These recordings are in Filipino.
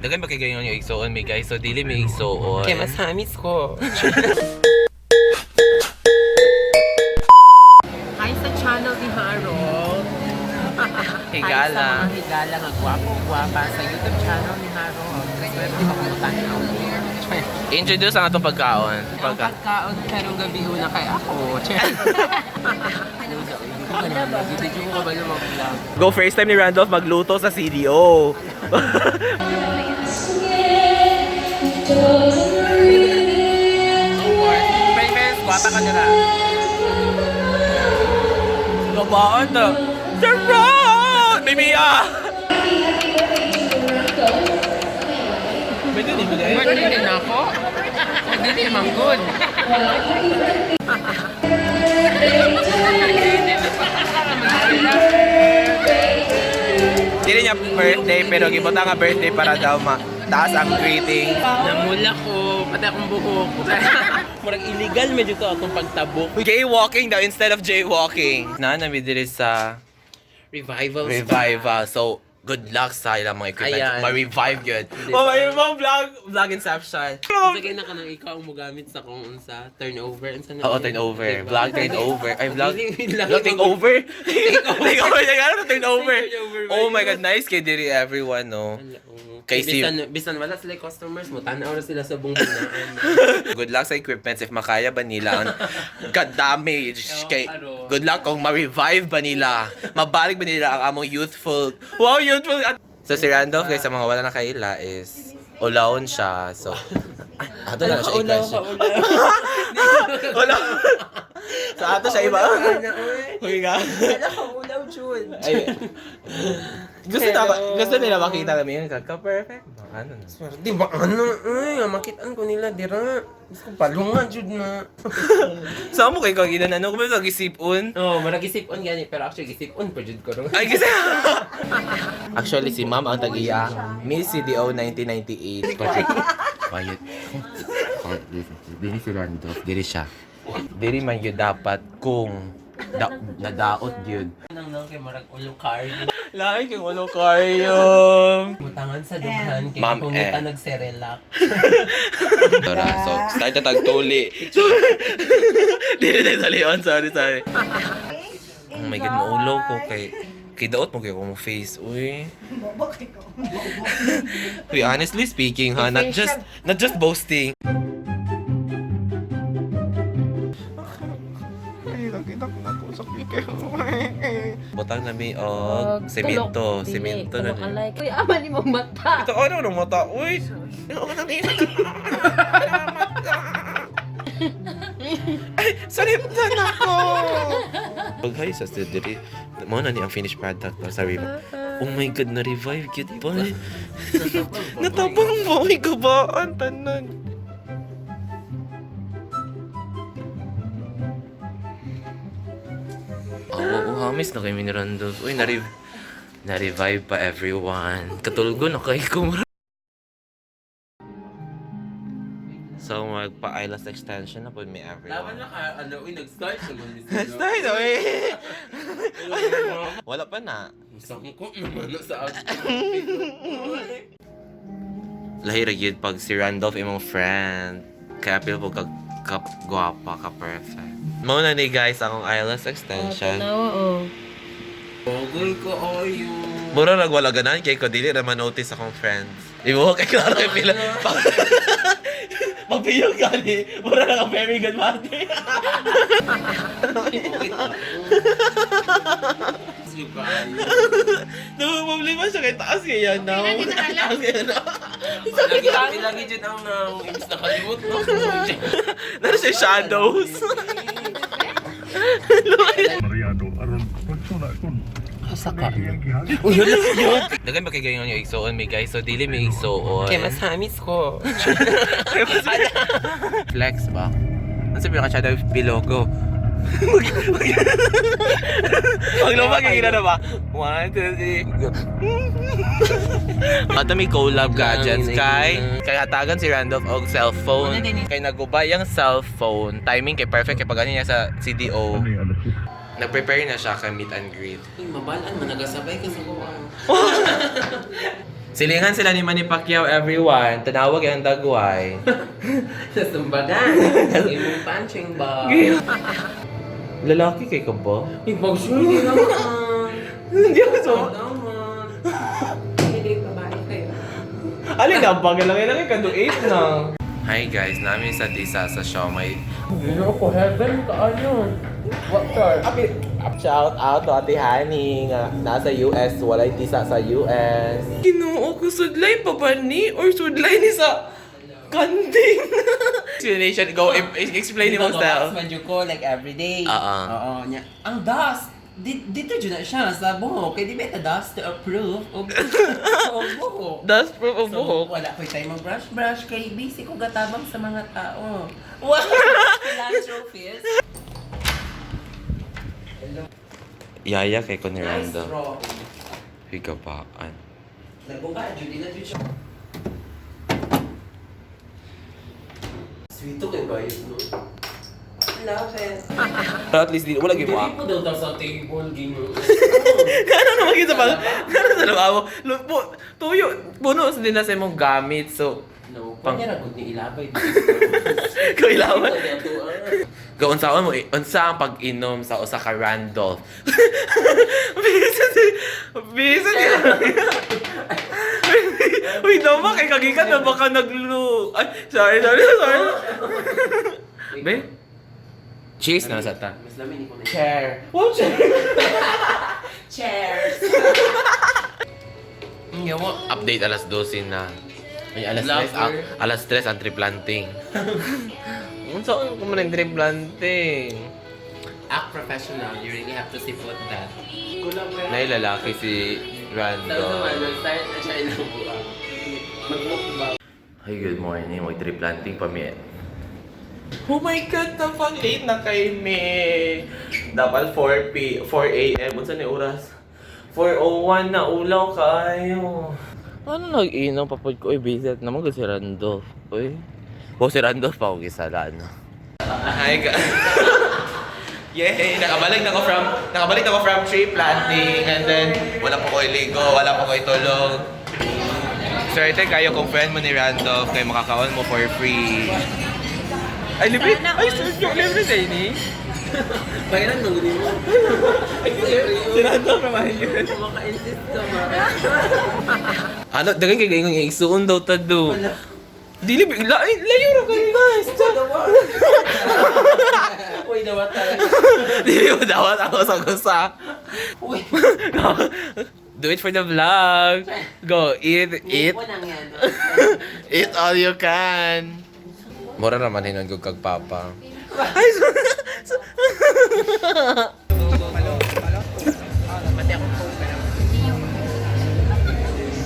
Dagan ba kayo yung igsoon may guys? So dili may igsoon. Kaya Misamis ko. Hi sa channel ni Harold. Higala. Hi sa mga higala nga gwapo-gwapa sa YouTube channel ni Harold. Swerte makutan ako. Introduce ang atong pagkaon. Ang pagkaon karong gabi una kay ako. Go first time ni Randolph magluto sa CDO. Friends, guwapa ka nila. Gabaan na. Sarap! Baby ah! Pwede din mo dahil? Pwede din ako. Pwede din manggod. Hindi niya birthday pero gibuta nga birthday para daw taas ang greeting. Namula ko, pati akong buhok. Murag illegal medyo to akong pagtabok. Jaywalking daw instead of jaywalking. Nami diri sa Revival. So, good luck sa ilang mga equipment. Ayan. Ma-revive yun. Oh, may mga vlog inception. Sige na ka nang ikaw ang mugamit sa kung unsa turnover. Oo, turnover. Vlog turnover. Ay, vlog. Vlog Takeover. Takeover. Turnover. Turnover. Oh my God, nice kay diri everyone, no? Kay si... Bisan wala sila customers mo, tanaw na sila sa bungbunaan. Good luck sa equipments if makaya ba nila ang damage kay good luck kung ma-revive ba nila, mabalik ba nila ang among youthful. Wow, youthful. So si Randolph guys, sa mga wala na kaila is ulawon siya. So ato na siya i-crush. Ulaw. So ato siya iba. Hoy ga. Wala ka ulaw, Jud. Gusto nila makita kami yun. Ka-perfect. Ano na? Di ba ano? Ay, makitaan ko nila, dira. Gusto ko palungan, Jud na. Saan mo kayo kang ginanano? Kung may mag-isipon? Oo, marag-isip-on gani, pero actually gisip-on pa Jud ko. Ay, kasi... Actually, si Ma'am ang tag-iya. Miss CDO 1998. Quiet. Dili si Randolph. Dili siya. Dili man yun dapat kung nadaot yun. Nang kay marag ulo card. Lahat yung ulo kayo. Mutangan sa dughan kay Ma'am, kung ta nagserelak. Tora, so start na tagtuli. Dili na talion, sorry. Oh my God, maulo ko kay daot mo kayo kung face. Uy. Uy, honestly speaking ha, not just boasting. Butang na may semento. Semento na rin. Uy, ama ni mong mata. Ito, ano ng mata? Uy! Ano ka nang mata? Ay, salimtan ako! Pag-hay sa dili, mo na ni ang finished product para sa Riva. Oh my God, na-revive, cute boy. Natabang mo, ay gabaan, tanan. Hamis na kay Randolph. Uy, na-revive pa everyone. Katulgo na kay Kumra. So, magpa-eyelash extension na po may everyone. Laban na ka, nag-start siya. Start, uy! Wala pa na. Sangkot naman na sa Lahira yun pag si Randolph imong friend. Kaya pila po ka-gwapa, ka-perfect. Mauna ni guys, akong eyelash extension. Oo. Pogol ko ayo. Mura nagwala ganan kay ko dili na ma-notice akong friends. Di mo kay klaro kay pila. Mapiyog gani. Mura na ka very good mate. Problema siya kay taas kaya na. Taas kaya na. Lagi dyan ang imbis na kalimot mo. Nara siya shadows. Mariado aron pagsuna kun. Saka. Dagan ba kayo yung igsoon may guys? So dili may igsoon. Kaya Misamis ko. Flex ba? Ano sabi ka siya daw pilogo? Pag lumag yung na ba? 1, 2, 3. Ato may collab gadgets kay hatagan si Randolph og cellphone. Kay nagubay ang cellphone. Timing kay perfect kay pag niya sa CDO. Nag-prepare na siya kay meet and greet. Mabalaan man nagasabay ka sa kuha. Silingan sila ni Manny Pacquiao, everyone. Tanawag yung dagway. Sa sumbagan. Imong punching bag. Lalaki kay ka ba? Ibang sure din naman. Hindi ako so. Hindi babae kayo. Alin na ba? Galang-ilang ka do 8 na. Hi guys, namin sa Tisa sa Siomay. Hindi ako heaven ka ano. What sir? Shout out to Ate Hani nga nasa US, walay tisa sa US. Ginoo ko sudlay pa ba ni? Or sudlay ni sa kanding? Explanation, go explain mo style. Medyo ko like everyday. Oo. Nya. Ang dust. Dito dyan na siya sa buhok. Kaya di ba ito dust to approve of buhok. Dust proof of So, buhok. wala ko tayo mag-brush. Kaya busy ko gatabang sa mga tao. Wow! Philanthropist. Yaya kay ko ni Nice Randa. straw. Higapaan. Nagbuka, Judy na Judy siya. Sweeto kay Bayos, no? Love it. Pero at least di wala gyud mo. Dili po daw daw sa table, ginoo. Ano naman kita pag ano sa labaw? Tuyo puno sa din na sa imong gamit so No, kanya ra gud ni ilabay. ko ilawan. Gaon sa mo unsa ang pag-inom sa usa ka Randolph. Bisan. Uy, naman kay kagikan na baka naglu. Ay, sorry. Be? Cheers na sa ta. Mas lamin ni ko na. Chair. Wow, chair. Cheers. Update alas 12 na. Ay, Lover. alas 3 ang triplanting. Unsa ko man ang triplanting? Act professional, you really have to support that. Nay lalaki si Rando. Start na siya ilang buwan. Mag-mukbang. Hi, good morning. Mag-triplanting pa mi. Oh my God, napang late na kay me. Dapat 4 a.m. Unsa ni oras? 4:01 na ulaw kayo. Ano nag-inom papod ko? Uy, visit naman ko si Randolph. Uy. Si Randolph pa ako gisala, no? Hi, guys. Yay! Nakabalik na ako from tree planting and then wala po ko iligo, wala po ko itulog. Swerte kayo kung friend mo ni Randolph kaya makakaon mo for free. Ay, libre! Ay, libre sa ini. Bayaran mo guni mo. Si Randolph naman yun. Maka-insist ka ba? Ano, dagan kayo ngayong igsuon daw tado. Dili, layo ra kayo guys. Uy, dawat tayo. Dili mo dawat ako sa gusa. Uy. Do it for the vlog. Go, eat. Nipo nang yan. Eat all you can. Mura naman hinon ko kag papa. Ay, Pati ako po ka lang.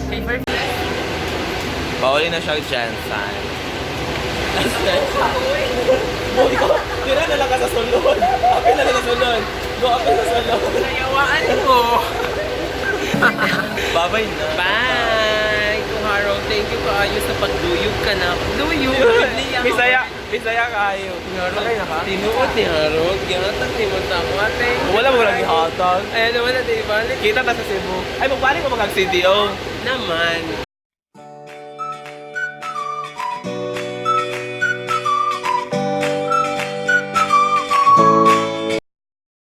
Hey, perfect. Pauli na siya Jensen. Oh, ikaw, tira na lang ka sa sulod. Apil na lang sa sulod. Go, apil sa sulod. Nayawaan ko. Bye-bye na. Bye! Kung Harold, thank you kaayo sa pagduyog ka na. Duyog! Bisaya kayo. Sakay na ka? Tinuot ni Harold. Gingatag ni mo sa ako ate. Wala mo lang ihatag. Ayan naman natin ibalik. Kita na sa Cebu. Ay, magbalik mo mag-CDO. Naman.